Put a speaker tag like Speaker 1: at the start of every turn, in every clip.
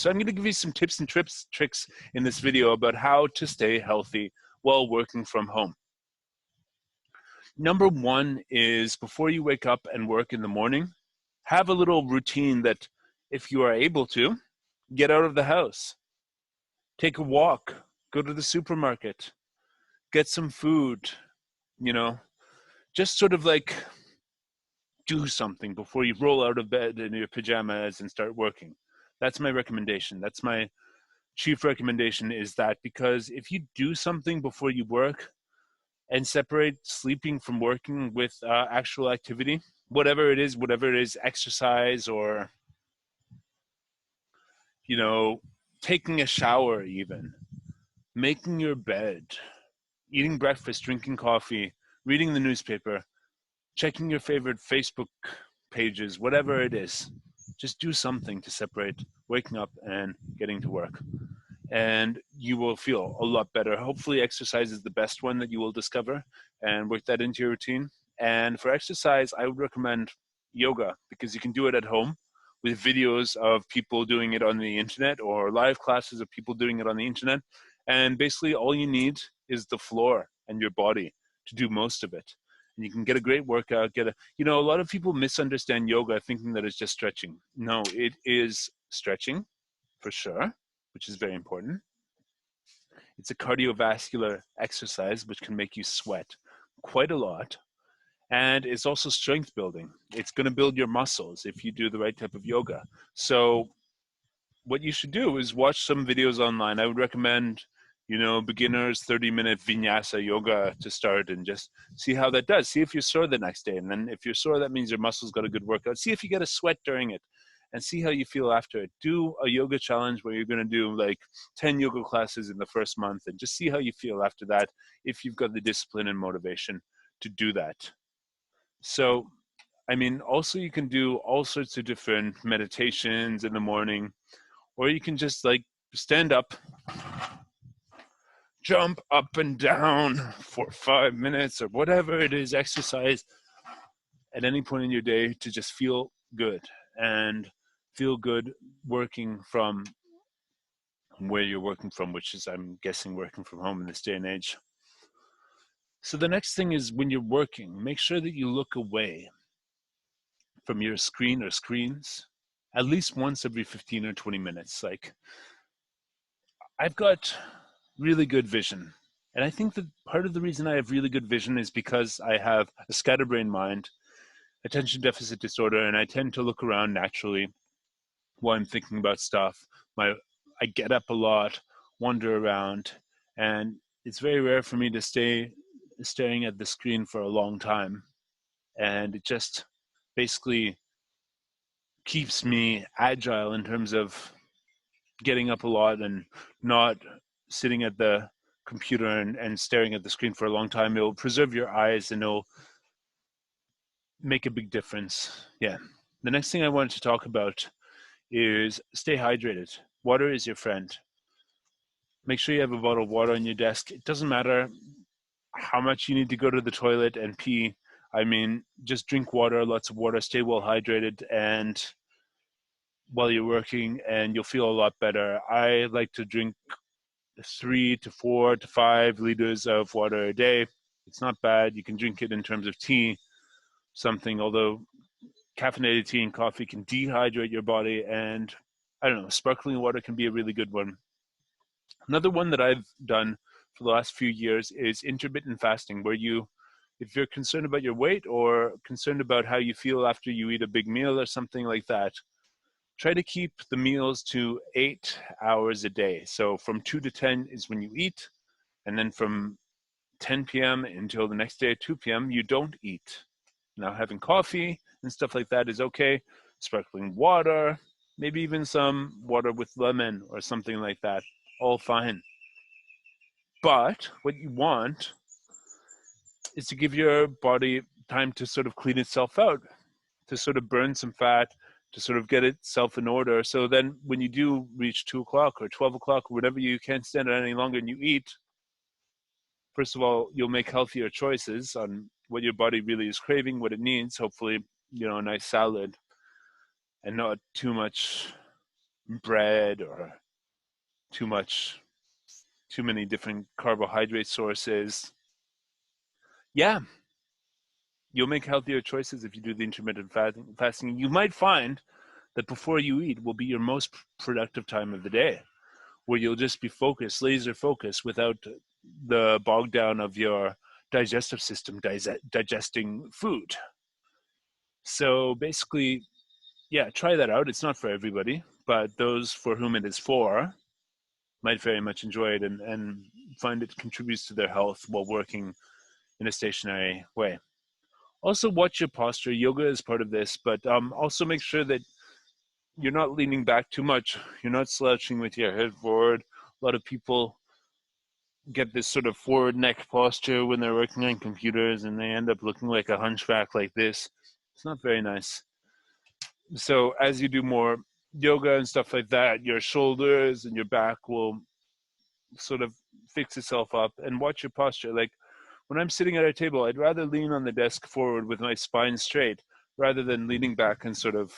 Speaker 1: So I'm going to give you some tips and tricks in this video about how to stay healthy while working from home. Number one is before you wake up and work in the morning, have a little routine that if you are able to, get out of the house, take a walk, go to the supermarket, get some food, just sort of like do something before you roll out of bed in your pajamas and start working. That's my recommendation. That's my chief recommendation, is that because if you do something before you work and separate sleeping from working with actual activity, whatever it is, exercise or, taking a shower even, making your bed, eating breakfast, drinking coffee, reading the newspaper, checking your favorite Facebook pages, whatever it is, just do something to separate waking up and getting to work. And you will feel a lot better. Hopefully exercise is the best one that you will discover, and work that into your routine. And for exercise, I would recommend yoga, because you can do it at home with videos of people doing it on the internet or live classes of people doing it on the internet. And basically all you need is the floor and your body to do most of it. And you can get a great workout, a lot of people misunderstand yoga thinking that it's just stretching. No, it is stretching for sure, which is very important. It's a cardiovascular exercise which can make you sweat quite a lot. And it's also strength building. It's going to build your muscles if you do the right type of yoga. So what you should do is watch some videos online. I would recommend, beginners 30-minute vinyasa yoga to start, and just see how that does. See if you're sore the next day. And then if you're sore, that means your muscles got a good workout. See if you get a sweat during it, and see how you feel after it. Do a yoga challenge where you're going to do like 10 yoga classes in the first month, and just see how you feel after that, if you've got the discipline and motivation to do that. So, also you can do all sorts of different meditations in the morning, or you can just like stand up, jump up and down for 5 minutes, or whatever it is, exercise at any point in your day to just feel good, and feel good working from where you're working from, which is, I'm guessing, working from home in this day and age. So the next thing is, when you're working, make sure that you look away from your screen or screens at least once every 15 or 20 minutes. Like, I've got really good vision. And I think that part of the reason I have really good vision is because I have a scatterbrained mind, attention deficit disorder, and I tend to look around naturally while I'm thinking about stuff. I get up a lot, wander around, and it's very rare for me to stay staring at the screen for a long time. And it just basically keeps me agile in terms of getting up a lot and not sitting at the computer and staring at the screen for a long time. It'll preserve your eyes, and it'll make a big difference. Yeah. The next thing I wanted to talk about is stay hydrated. Water is your friend. Make sure you have a bottle of water on your desk. It doesn't matter how much you need to go to the toilet and pee. Just drink water, lots of water, stay well hydrated, and while you're working, and you'll feel a lot better. I like to drink 3 to 4 to 5 liters of water a day. It's not bad. You can drink it in terms of tea, although caffeinated tea and coffee can dehydrate your body, and I don't know, sparkling water can be a really good one. Another one that I've done for the last few years is intermittent fasting, where if you're concerned about your weight or concerned about how you feel after you eat a big meal or something like that, try to keep the meals to 8 hours a day. So from 2 to 10 is when you eat, and then from 10 p.m. until the next day at 2 p.m., you don't eat. Now, having coffee and stuff like that is okay. Sparkling water, maybe even some water with lemon or something like that, all fine. But what you want is to give your body time to sort of clean itself out, to sort of burn some fat, to sort of get itself in order. So then when you do reach 2 o'clock or 12 o'clock or whatever, you can't stand it any longer and you eat, first of all, you'll make healthier choices on what your body really is craving, what it needs. Hopefully, a nice salad and not too much bread or too many different carbohydrate sources. Yeah, you'll make healthier choices if you do the intermittent fasting. You might find that before you eat will be your most productive time of the day, where you'll just be focused, laser focused, without the bog down of your digestive system digesting food. So basically, yeah, try that out. It's not for everybody, but those for whom it is for might very much enjoy it and find it contributes to their health while working in a stationary way. Also, watch your posture. Yoga is part of this, but also make sure that you're not leaning back too much. You're not slouching with your head forward. A lot of people get this sort of forward neck posture when they're working on computers, and they end up looking like a hunchback like this. It's not very nice. So as you do more yoga and stuff like that, your shoulders and your back will sort of fix itself up. And watch your posture. Like when I'm sitting at a table, I'd rather lean on the desk forward with my spine straight rather than leaning back and sort of,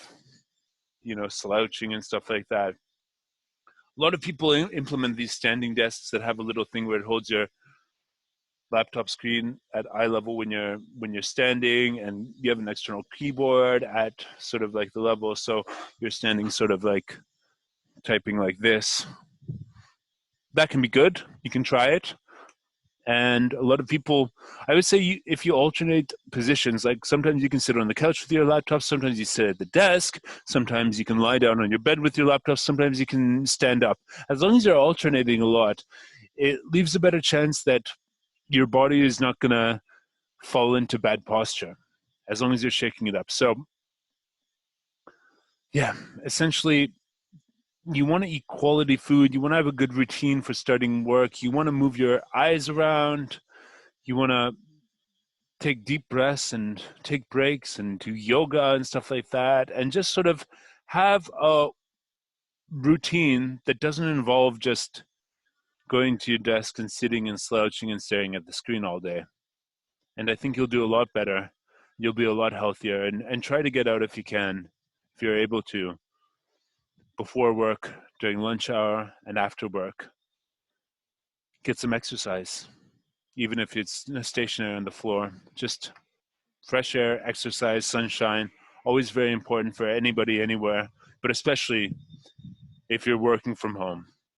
Speaker 1: slouching and stuff like that. A lot of people implement these standing desks that have a little thing where it holds your laptop screen at eye level when you're standing, and you have an external keyboard at sort of like the level, so you're standing sort of like typing like this. That can be good. You can try it. And a lot of people, I would say, if you alternate positions, like sometimes you can sit on the couch with your laptop, sometimes you sit at the desk, sometimes you can lie down on your bed with your laptop, sometimes you can stand up. As long as you're alternating a lot, it leaves a better chance that your body is not going to fall into bad posture, as long as you're shaking it up. So yeah, essentially, you want to eat quality food. You want to have a good routine for starting work. You want to move your eyes around. You want to take deep breaths and take breaks and do yoga and stuff like that, and just sort of have a routine that doesn't involve just going to your desk and sitting and slouching and staring at the screen all day. And I think you'll do a lot better. You'll be a lot healthier, and try to get out if you can, if you're able to, before work, during lunch hour, and after work. Get some exercise, even if it's stationary on the floor. Just fresh air, exercise, sunshine, always very important for anybody, anywhere, but especially if you're working from home.